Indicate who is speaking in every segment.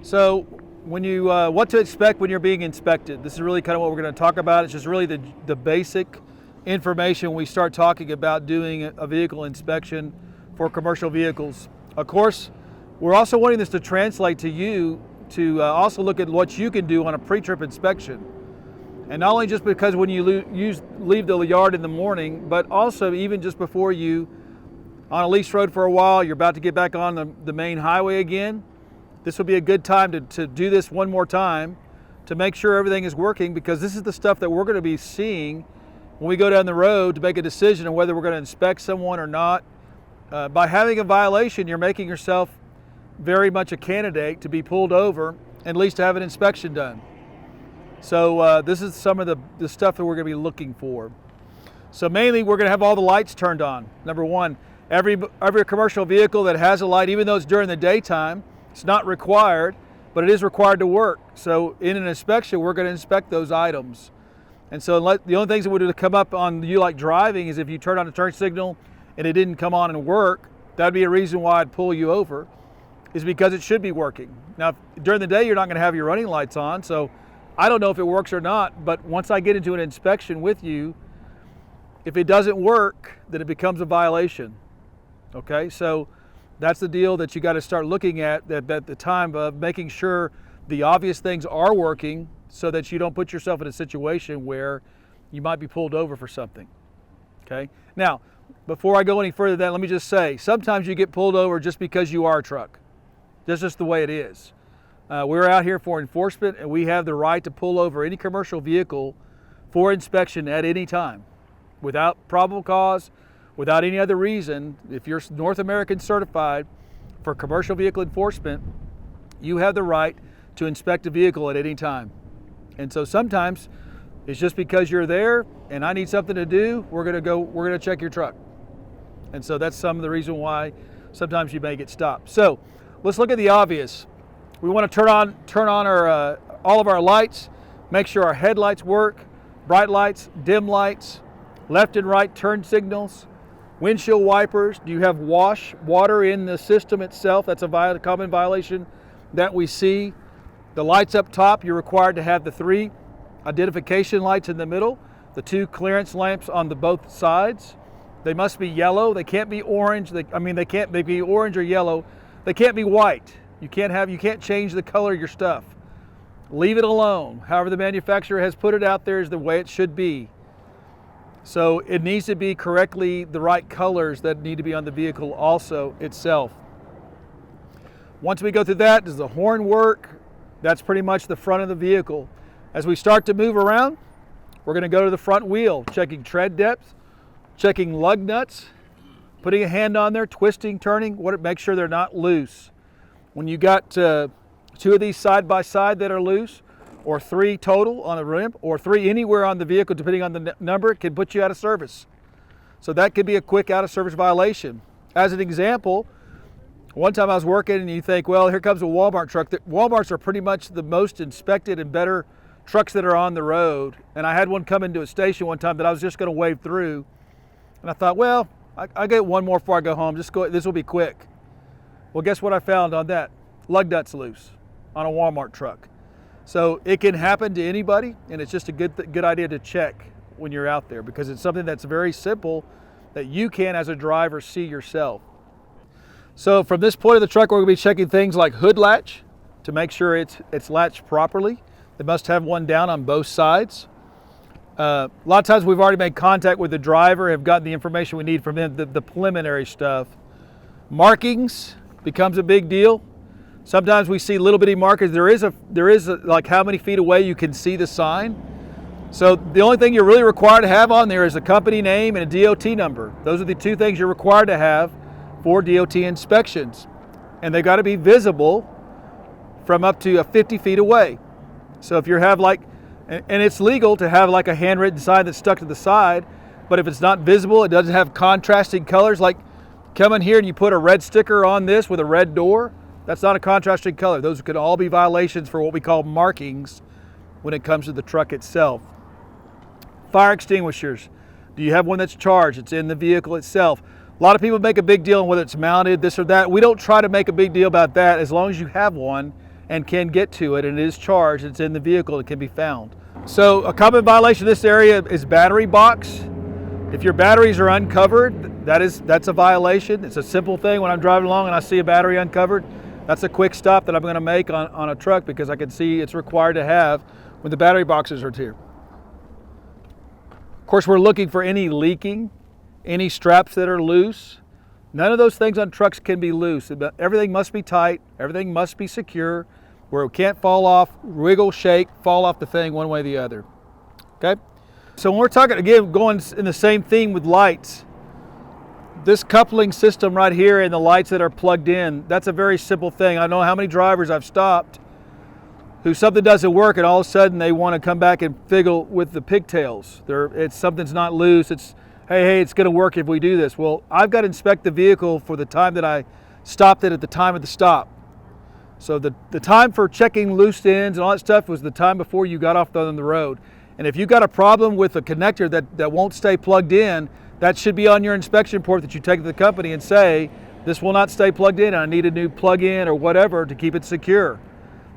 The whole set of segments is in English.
Speaker 1: So when you, what to expect when you're being inspected, this is really kind of what we're going to talk about. It's just really the basic information when we start talking about doing a vehicle inspection for commercial vehicles. Of course, we're also wanting this to translate to you to also look at what you can do on a pre-trip inspection. And not only just because when you leave the yard in the morning, but also even just before you, on a lease road for a while, you're about to get back on the main highway again. This would be a good time to do this one more time to make sure everything is working, because this is the stuff that we're going to be seeing when we go down the road to make a decision on whether we're going to inspect someone or not. By having a violation, you're making yourself very much a candidate to be pulled over and at least to have an inspection done. So this is some of the stuff that we're going to be looking for. So mainly we're going to have all the lights turned on. Number one, every commercial vehicle that has a light, even though it's during the daytime, it's not required, but it is required to work. So in an inspection, we're going to inspect those items. And so the only things that would come up on you like driving is if you turn on a turn signal and it didn't come on and work, that'd be a reason why I'd pull you over, is because it should be working. Now, during the day, you're not going to have your running lights on, so I don't know if it works or not, but once I get into an inspection with you, if it doesn't work, then it becomes a violation. Okay, so that's the deal that you got to start looking at the time of making sure the obvious things are working, so that you don't put yourself in a situation where you might be pulled over for something. Okay, now before I go any further than that, let me just say, sometimes you get pulled over just because you are a truck. That's just the way it is. We're out here for enforcement, and we have the right to pull over any commercial vehicle for inspection at any time without probable cause, without any other reason. If you're North American certified for commercial vehicle enforcement, you have the right to inspect a vehicle at any time. And so sometimes it's just because you're there and I need something to do, we're gonna check your truck. And so that's some of the reason why sometimes you may get stopped. So let's look at the obvious. We want to turn on our all of our lights, make sure our headlights work, bright lights, dim lights, left and right turn signals, windshield wipers. Do you have water in the system itself? That's a common violation that we see. The lights up top, you're required to have the 3 identification lights in the middle, the 2 clearance lamps on both sides. They must be yellow. They can't be orange. They can't be orange or yellow. They can't be white. You can't change the color of your stuff. Leave it alone. However the manufacturer has put it out there is the way it should be. So it needs to be correctly the right colors that need to be on the vehicle also itself. Once we go through that, does the horn work? That's pretty much the front of the vehicle. As we start to move around, we're going to go to the front wheel, checking tread depth, checking lug nuts, putting a hand on there, twisting, turning, make sure they're not loose. When you got 2 of these side by side that are loose, or 3 total on a rim, or 3 anywhere on the vehicle, depending on the number, it can put you out of service. So that could be a quick out of service violation. As an example, one time I was working and you think, well, here comes a Walmart truck. Walmarts are pretty much the most inspected and better trucks that are on the road. And I had one come into a station one time that I was just going to wave through. And I thought, well, I get one more before I go home. This will be quick. Well, guess what I found on that? Lug nuts loose on a Walmart truck. So it can happen to anybody, and it's just a good idea to check when you're out there, because it's something that's very simple that you can, as a driver, see yourself. So from this point of the truck, we're going to be checking things like hood latch to make sure it's latched properly. They must have one down on both sides. A lot of times we've already made contact with the driver, have gotten the information we need from them, the preliminary stuff. Markings becomes a big deal. Sometimes we see little bitty markers. There is like how many feet away you can see the sign. So the only thing you're really required to have on there is a company name and a DOT number. Those are the 2 things you're required to have for DOT inspections. And they've got to be visible from up to 50 feet away. So if you have and it's legal to have like a handwritten sign that's stuck to the side, but if it's not visible, it doesn't have contrasting colors, like come in here and you put a red sticker on this with a red door, that's not a contrasting color. Those could all be violations for what we call markings when it comes to the truck itself. Fire extinguishers. Do you have one that's charged? It's in the vehicle itself. A lot of people make a big deal on whether it's mounted, this or that. We don't try to make a big deal about that. As long as you have one and can get to it, and it is charged, it's in the vehicle, it can be found. So a common violation in this area is battery box. If your batteries are uncovered, that's a violation. It's a simple thing. When I'm driving along and I see a battery uncovered, that's a quick stop that I'm going to make on a truck, because I can see it's required to have when the battery boxes are here. Of course, we're looking for any leaking, any straps that are loose. None of those things on trucks can be loose. Everything must be tight. Everything must be secure, where it can't fall off, wiggle, shake, fall off the thing one way or the other. Okay? So when we're talking, again, going in the same theme with lights, this coupling system right here and the lights that are plugged in, that's a very simple thing. I know how many drivers I've stopped who something doesn't work, and all of a sudden they want to come back and fiddle with the pigtails. Something's not loose. It's, hey, it's going to work if we do this. Well, I've got to inspect the vehicle for the time that I stopped it at the time of the stop. So the time for checking loose ends and all that stuff was the time before you got off on the road. And if you've got a problem with a connector that won't stay plugged in, that should be on your inspection report that you take to the company and say, this will not stay plugged in, I need a new plug-in or whatever to keep it secure.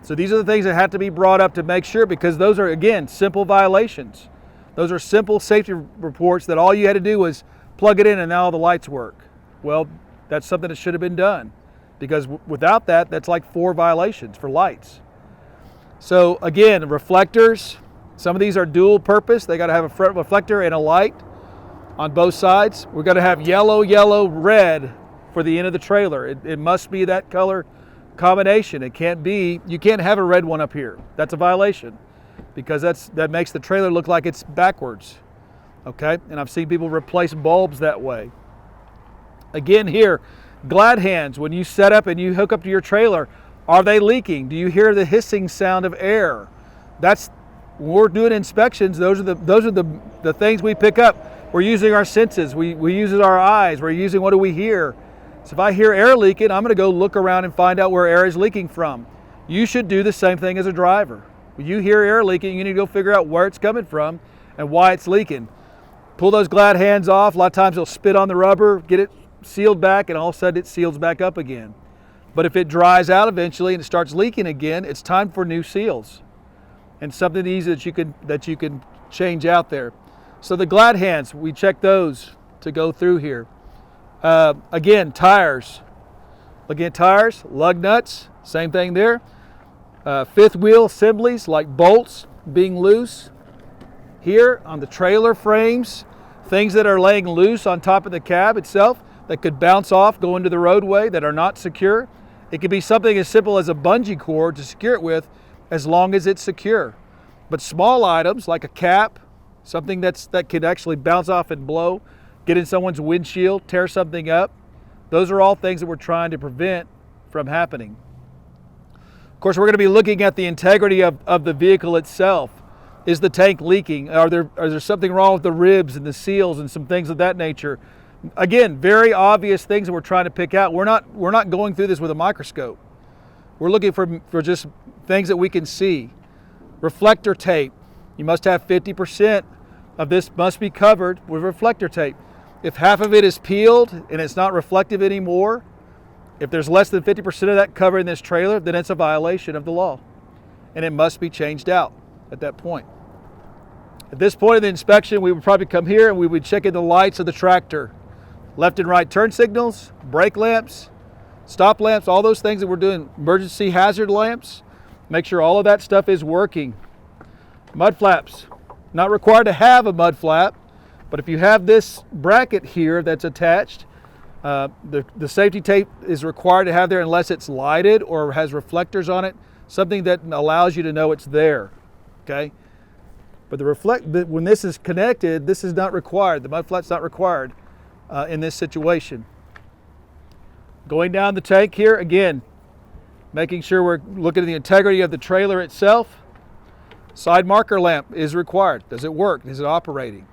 Speaker 1: So these are the things that have to be brought up to make sure, because those are, again, simple violations. Those are simple safety reports that all you had to do was plug it in and now all the lights work. Well, that's something that should have been done, because without that, that's like 4 violations for lights. So again, reflectors, some of these are dual purpose. They got to have a front reflector and a light on both sides. We're going to have yellow, yellow, red for the end of the trailer. It must be that color combination. It can't be, you can't have a red one up here. That's a violation, because that makes the trailer look like it's backwards. Okay, and I've seen people replace bulbs that way. Again here, glad hands, when you set up and you hook up to your trailer, are they leaking? Do you hear the hissing sound of air? When we're doing inspections, those are the things we pick up. We're using our senses, we use our eyes, we're using, what do we hear? So if I hear air leaking, I'm going to go look around and find out where air is leaking from. You should do the same thing as a driver. When you hear air leaking, you need to go figure out where it's coming from and why it's leaking. Pull those glad hands off. A lot of times they'll spit on the rubber, get it sealed back, and all of a sudden it seals back up again. But if it dries out eventually and it starts leaking again, it's time for new seals. And something easy that you can change out there. So the glad hands, we check those to go through here. Again, tires. Looking at tires, lug nuts, same thing there. Fifth wheel assemblies like bolts being loose. Here on the trailer frames, things that are laying loose on top of the cab itself that could bounce off, go into the roadway, that are not secure. It could be something as simple as a bungee cord to secure it with, as long as it's secure. But small items like a cap, something that could actually bounce off and blow, get in someone's windshield, tear something up, those are all things that we're trying to prevent from happening. Of course, we're going to be looking at the integrity of the vehicle itself. Is the tank leaking? Are there something wrong with the ribs and the seals and some things of that nature? Again, very obvious things that we're trying to pick out. We're not going through this with a microscope. We're looking for just things that we can see. Reflector tape. You must have 50% of this must be covered with reflector tape. If half of it is peeled and it's not reflective anymore, if there's less than 50% of that covering this trailer, then it's a violation of the law. And it must be changed out at that point. At this point of the inspection, we would probably come here and we would check in the lights of the tractor. Left and right turn signals, brake lamps, stop lamps, all those things that we're doing, emergency hazard lamps. Make sure all of that stuff is working. Mud flaps. Not required to have a mud flap, but if you have this bracket here that's attached, the safety tape is required to have there unless it's lighted or has reflectors on it, something that allows you to know it's there. Okay? But when this is connected, this is not required. The mud flap's not required in this situation. Going down the tank here, again, making sure we're looking at the integrity of the trailer itself. Side marker lamp is required. Does it work? Is it operating?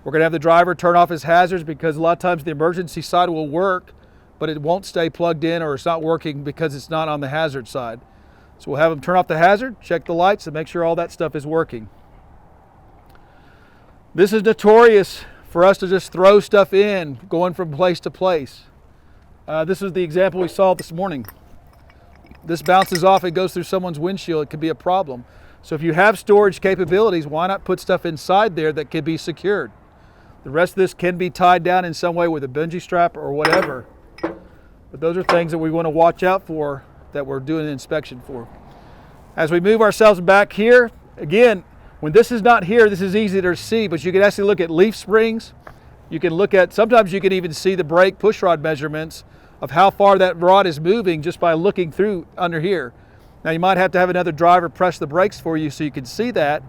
Speaker 1: We're going to have the driver turn off his hazards, because a lot of times the emergency side will work, but it won't stay plugged in, or it's not working because it's not on the hazard side. So we'll have him turn off the hazard, check the lights, and make sure all that stuff is working. This is notorious for us to just throw stuff in, going from place to place. This is the example we saw this morning. this bounces off and goes through someone's windshield, it could be a problem. So if you have storage capabilities, why not put stuff inside there that can be secured? The rest of this can be tied down in some way with a bungee strap or whatever. But those are things that we want to watch out for, that we're doing an inspection for. As we move ourselves back here, again, when this is not here, this is easy to see, but you can actually look at leaf springs. You can look at, sometimes you can even see the brake push rod measurements of how far that rod is moving just by looking through under here. Now you might have to have another driver press the brakes for you so you can see that.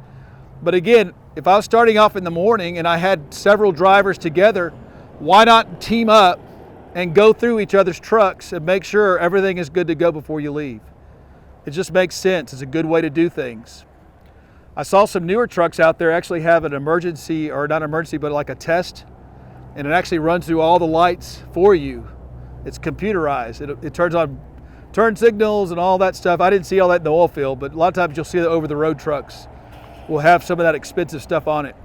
Speaker 1: But again, if I was starting off in the morning and I had several drivers together, why not team up and go through each other's trucks and make sure everything is good to go before you leave? It just makes sense. It's a good way to do things. I saw some newer trucks out there actually have an emergency, or not emergency, but like a test, and it actually runs through all the lights for you. It's computerized. It turns on turn signals and all that stuff. I didn't see all that in the oil field, but a lot of times you'll see that over the road trucks will have some of that expensive stuff on it.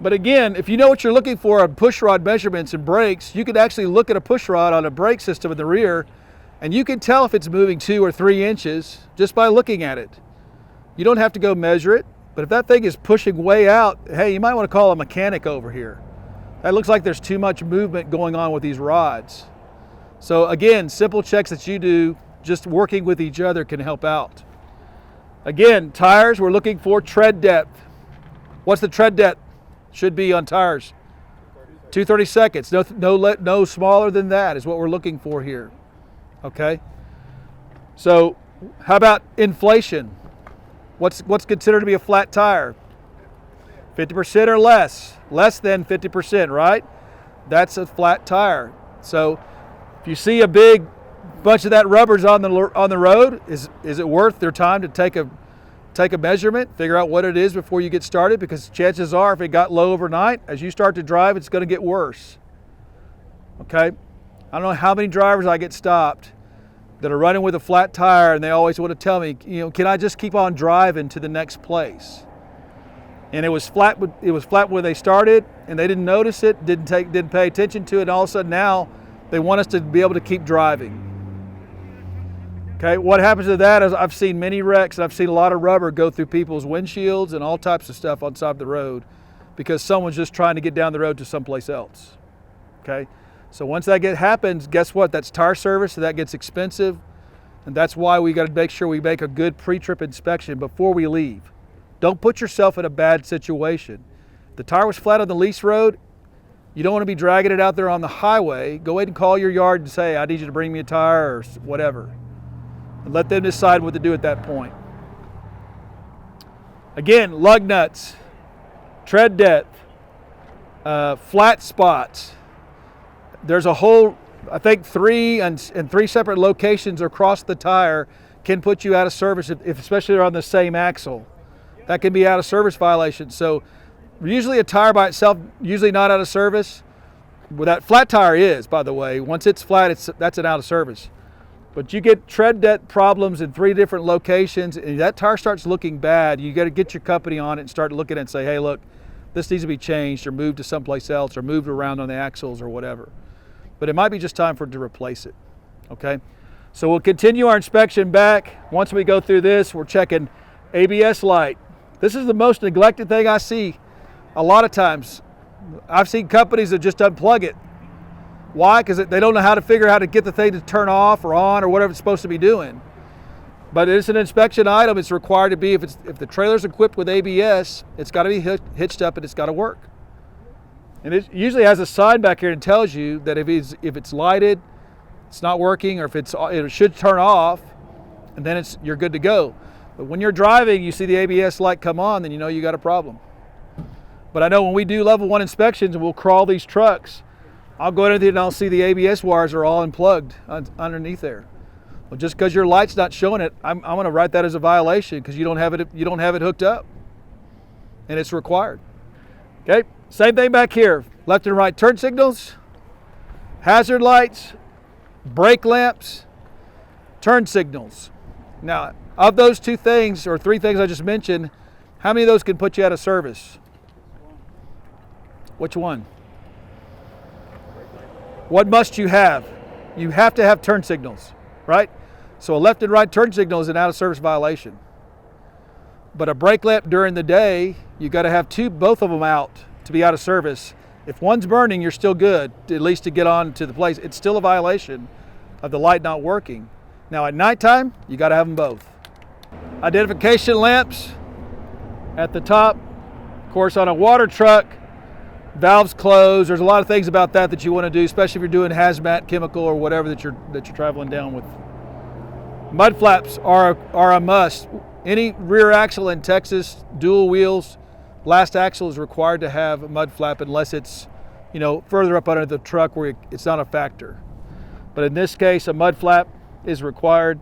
Speaker 1: But again, if you know what you're looking for on push rod measurements and brakes, you can actually look at a push rod on a brake system in the rear, and you can tell if it's moving 2 or 3 inches just by looking at it. You don't have to go measure it, but if that thing is pushing way out, hey, you might want to call a mechanic over here. That looks like there's too much movement going on with these rods. So again, simple checks that you do, just working with each other, can help out. Again, tires, we're looking for tread depth. What's the tread depth? Should be on tires 2/32. No smaller than that is what we're looking for here. Okay. So how about inflation? What's considered to be a flat tire? 50% or less than 50%, right? That's a flat tire. So if you see a big bunch of that rubber's on the road, is it worth their time to take a measurement, figure out what it is before you get started? Because chances are, if it got low overnight, as you start to drive, it's going to get worse. Okay? I don't know how many drivers I get stopped that are running with a flat tire, and they always want to tell me, can I just keep on driving to the next place? And it was flat when they started, and they didn't notice it, didn't pay attention to it, and all of a sudden now they want us to be able to keep driving. Okay, what happens to that is I've seen many wrecks, and I've seen a lot of rubber go through people's windshields and all types of stuff on the side of the road because someone's just trying to get down the road to someplace else. Okay, so once that happens, guess what? That's tire service, so that gets expensive, and that's why we got to make sure we make a good pre-trip inspection before we leave. Don't put yourself in a bad situation. If the tire was flat on the lease road, you don't want to be dragging it out there on the highway. Go ahead and call your yard and say, I need you to bring me a tire or whatever. And let them decide what to do at that point. Again, lug nuts, tread depth, flat spots. There's a whole, I think 3 separate locations across the tire can put you out of service, if especially they're on the same axle. That can be out of service violation. So usually a tire by itself, usually not out of service. Well, that flat tire is, by the way. Once it's flat, that's an out of service. But you get tread depth problems in 3 different locations, and that tire starts looking bad. You got to get your company on it and start looking at it and say, hey, look, this needs to be changed or moved to someplace else or moved around on the axles or whatever. But it might be just time for it to replace it. Okay? So we'll continue our inspection back. Once we go through this, we're checking ABS light. This is the most neglected thing I see a lot of times. I've seen companies that just unplug it. Why? Because they don't know how to figure out how to get the thing to turn off or on or whatever it's supposed to be doing. But it's an inspection item. It's required to be, if the trailer's equipped with ABS, it's got to be hitched up and it's got to work. And it usually has a sign back here that tells you that if it's lighted, it's not working, or if it should turn off, and then you're good to go. But when you're driving, you see the ABS light come on, then you know you got a problem. But I know when we do level 1 inspections and we'll crawl these trucks, I'll go in there and I'll see the ABS wires are all unplugged underneath there. Well, just because your light's not showing it, I'm going to write that as a violation because you don't have it hooked up, and it's required. Okay, same thing back here. Left and right turn signals, hazard lights, brake lamps, turn signals. Now, of those 2 things or 3 things I just mentioned, how many of those can put you out of service? Which one? What must you have? You have to have turn signals, right? So a left and right turn signal is an out of service violation. But a brake lamp during the day, you got to have both of them out to be out of service. If one's burning, you're still good, at least to get on to the place. It's still a violation of the light not working. Now at nighttime, you got to have them both. Identification lamps at the top. Of course, on a water truck, valves closed. There's a lot of things about that you want to do, especially if you're doing hazmat, chemical, or whatever that you're traveling down with. Mud flaps are a must. Any rear axle in Texas, dual wheels, last axle is required to have a mud flap unless it's, further up under the truck where it's not a factor. But in this case, a mud flap is required.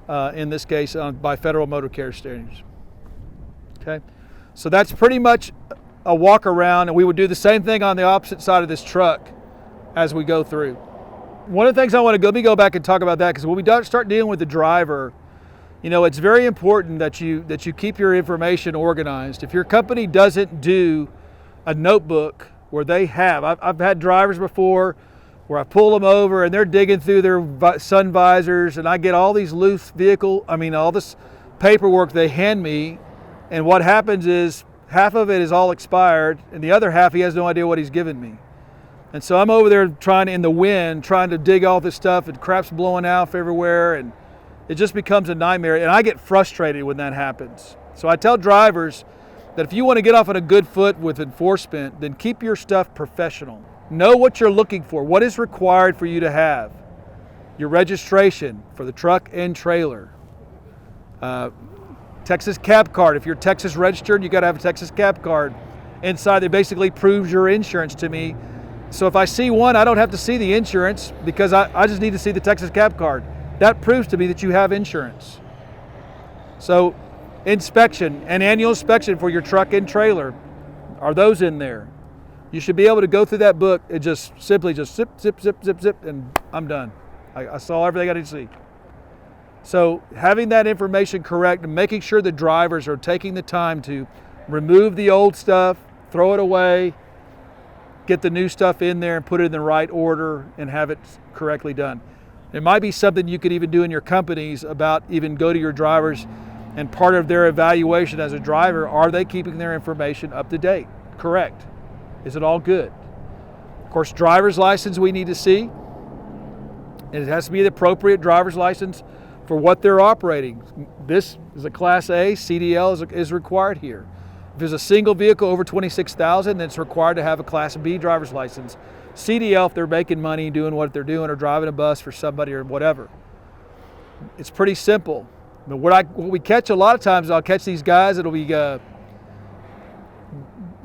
Speaker 1: In this case, by federal motor carrier standards. Okay, so that's pretty much a walk around, and we would do the same thing on the opposite side of this truck as we go through. One of the things let me go back and talk about that, because when we start dealing with the driver, it's very important that you keep your information organized. If your company doesn't do a notebook where they have, I've had drivers before where I pull them over and they're digging through their sun visors, and I get all these loose all this paperwork they hand me, and what happens is half of it is all expired and the other half he has no idea what he's giving me. And so I'm over there in the wind trying to dig all this stuff, and crap's blowing out everywhere, and it just becomes a nightmare, and I get frustrated when that happens. So I tell drivers that if you want to get off on a good foot with enforcement, then keep your stuff professional. Know what you're looking for, what is required for you to have. Your registration for the truck and trailer. Texas cab card. If you're Texas registered, you got to have a Texas cab card. Inside, it basically proves your insurance to me. So if I see one, I don't have to see the insurance, because I just need to see the Texas cab card. That proves to me that you have insurance. So inspection, an annual inspection for your truck and trailer. Are those in there? You should be able to go through that book and just simply zip, zip, zip, zip, zip, and I'm done. I saw everything I need to see. So having that information correct and making sure the drivers are taking the time to remove the old stuff, throw it away, get the new stuff in there and put it in the right order and have it correctly done. It might be something you could even do in your companies about even go to your drivers, and part of their evaluation as a driver, are they keeping their information up to date? Correct. Is it all good? Of course, driver's license we need to see. And it has to be the appropriate driver's license for what they're operating. This is a Class A, CDL is required here. If there's a single vehicle over 26,000, then it's required to have a Class B driver's license. CDL if they're making money, doing what they're doing, or driving a bus for somebody or whatever. It's pretty simple. But what we catch a lot of times, I'll catch these guys that'll be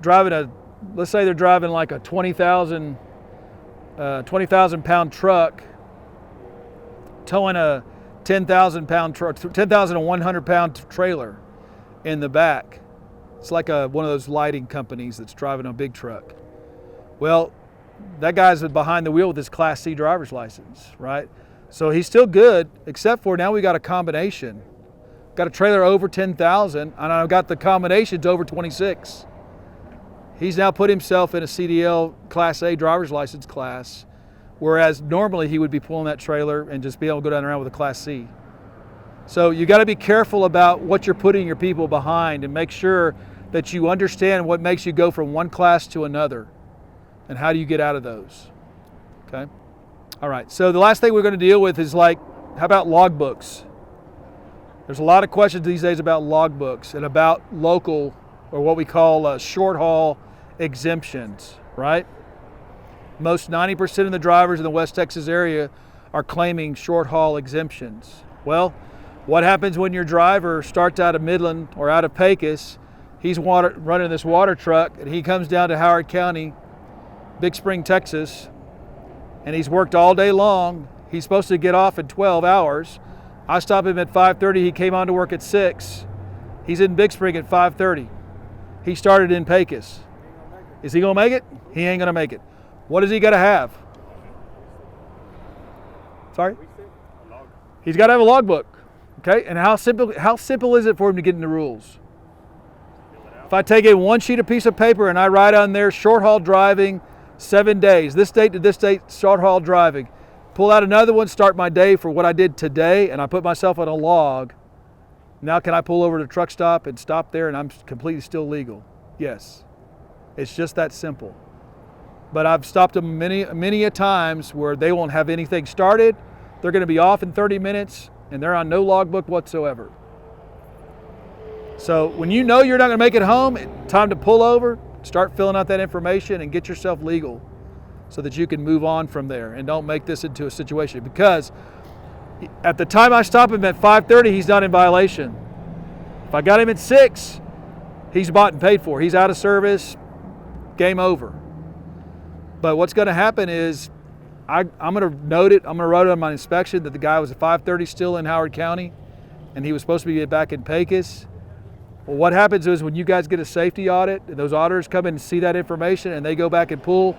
Speaker 1: driving let's say they're driving like a 20,000 pound truck, towing a 10,100 pound trailer in the back. It's like one of those lighting companies that's driving a big truck. Well, that guy's behind the wheel with his Class C driver's license, right? So he's still good, except for now we got a combination. Got a trailer over 10,000, and I've got the combinations over 26. He's now put himself in a CDL Class A driver's license class, whereas normally he would be pulling that trailer and just be able to go down around with a Class C. So you got to be careful about what you're putting your people behind, and make sure that you understand what makes you go from one class to another, and how do you get out of those. Okay? All right, so the last thing we're going to deal with is how about logbooks? There's a lot of questions these days about logbooks and about local, or what we call short haul exemptions, right? Most 90% of the drivers in the West Texas area are claiming short haul exemptions. Well, what happens when your driver starts out of Midland or out of Pecos? He's running this water truck, and he comes down to Howard County, Big Spring, Texas, and he's worked all day long. He's supposed to get off in 12 hours. I stopped him at 5:30. He came on to work at 6. He's in Big Spring at 5:30. He started in Pecos. Is he going to make it? He ain't going to make it. What does he got to have? Sorry? He's got to have a logbook. Okay? And how simple is it for him to get in the rules? If I take in one sheet of piece of paper and I write on there short haul driving, 7 days, this date to this date, short haul driving, pull out another one, start my day for what I did today, and I put myself on a log, now can I pull over to the truck stop and stop there and I'm completely still legal? Yes. It's just that simple. But I've stopped them many a times where they won't have anything started, they're going to be off in 30 minutes, and they're on no logbook whatsoever. So when you know you're not going to make it home, time to pull over, start filling out that information and get yourself legal so that you can move on from there and don't make this into a situation. Because at the time I stop him at 5:30, he's not in violation. If I got him at 6, he's bought and paid for. He's out of service, game over. But what's going to happen is I'm going to note it, I'm going to write it on my inspection that the guy was at 5:30 still in Howard County and he was supposed to be back in Pecos. Well, what happens is when you guys get a safety audit, and those auditors come in and see that information and they go back and pull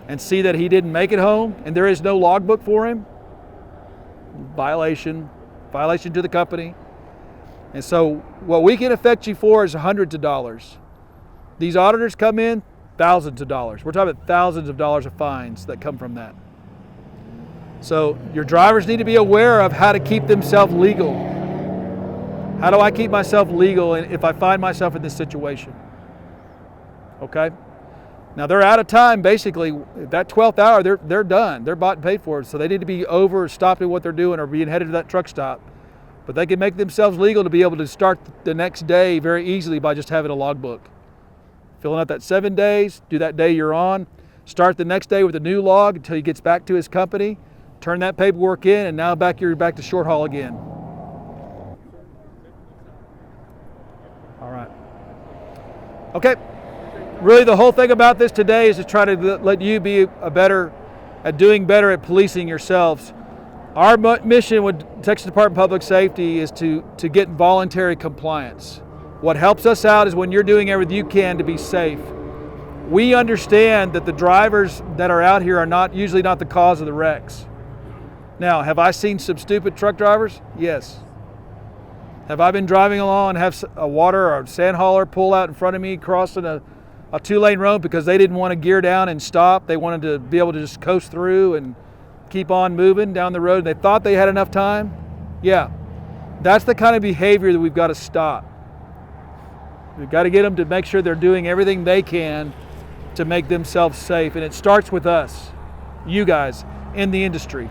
Speaker 1: and see that he didn't make it home and there is no logbook for him, violation to the company. And so what we can affect you for is hundreds of dollars. These auditors come in, thousands of dollars. We're talking about thousands of dollars of fines that come from that. So your drivers need to be aware of how to keep themselves legal. How do I keep myself legal if I find myself in this situation? Okay? Now they're out of time basically. That 12th hour, they're done. They're bought and paid for. So they need to be over, stopping what they're doing or being headed to that truck stop. But they can make themselves legal to be able to start the next day very easily by just having a logbook. Filling out that 7 days, do that day you're on, start the next day with a new log until he gets back to his company, turn that paperwork in, and now you're back to short haul again. All right. Okay. Really the whole thing about this today is to try to let you be doing better at policing yourselves. Our mission with Texas Department of Public Safety is to get voluntary compliance. What helps us out is when you're doing everything you can to be safe. We understand that the drivers that are out here are usually not the cause of the wrecks. Now, have I seen some stupid truck drivers? Yes. Have I been driving along and have a water or a sand hauler pull out in front of me crossing a 2-lane road because they didn't want to gear down and stop? They wanted to be able to just coast through and keep on moving down the road. They thought they had enough time? Yeah. That's the kind of behavior that we've got to stop. We've got to get them to make sure they're doing everything they can to make themselves safe. And it starts with us, you guys, in the industry.